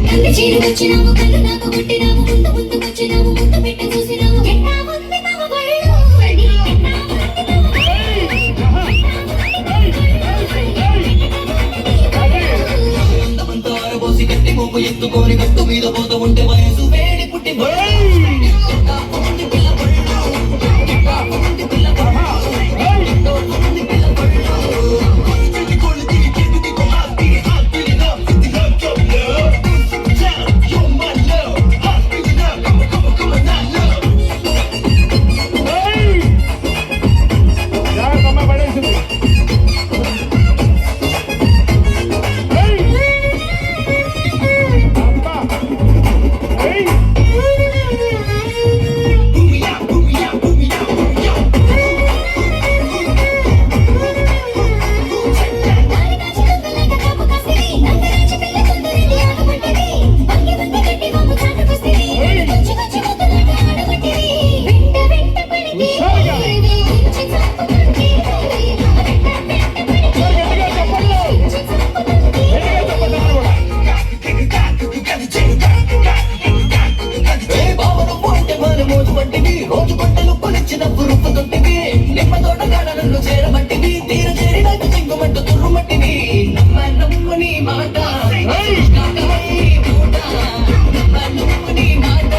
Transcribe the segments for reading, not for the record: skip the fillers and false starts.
కళ్ళు చీరు వచ్చినావు కళ్ళు నాకు కొట్టినావు ముందు ముందు వచ్చినావు ముందు పెట్ట చూసినావు ఎట్టా ఉంది మమ బళ్ళు అందమంతా ఆరబోసి గట్టి మోపు ఎత్తుకొని గట్టు మీద పోత ఉంటే వయసు వేడి పుట్టి రోజు బట్టలు కొనిచ్చినప్పుడు రూపుతుంటివి నిమ్మ తోట గాడలను చేరమట్టివి తీర చేరినాక చింగుమంటూ తుర్రుమట్టివి నమ్మని మాట నమ్మని మాట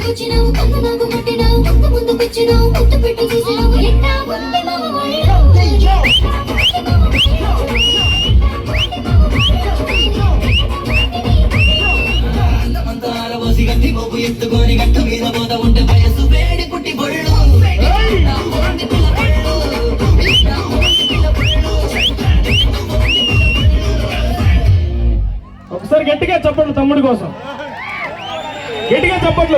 వచ్చినావు కన్ను నాకు కొట్టినావు ముందు ముందు వచ్చినావు ముద్దు పెట్టి చూసినావు ఎట్టా ఉంది మమ బళ్ళు అందమంతా ఆరబోసి గట్టి మోపు ఎత్తుకొని గట్టు మీద పోత ఉంటే వయసు వేడి పుట్టి బళ్ళు ఒకసారి గట్టిగా చెప్పండి తమ్ముడి కోసం, గట్టిగా చెప్పట్లు.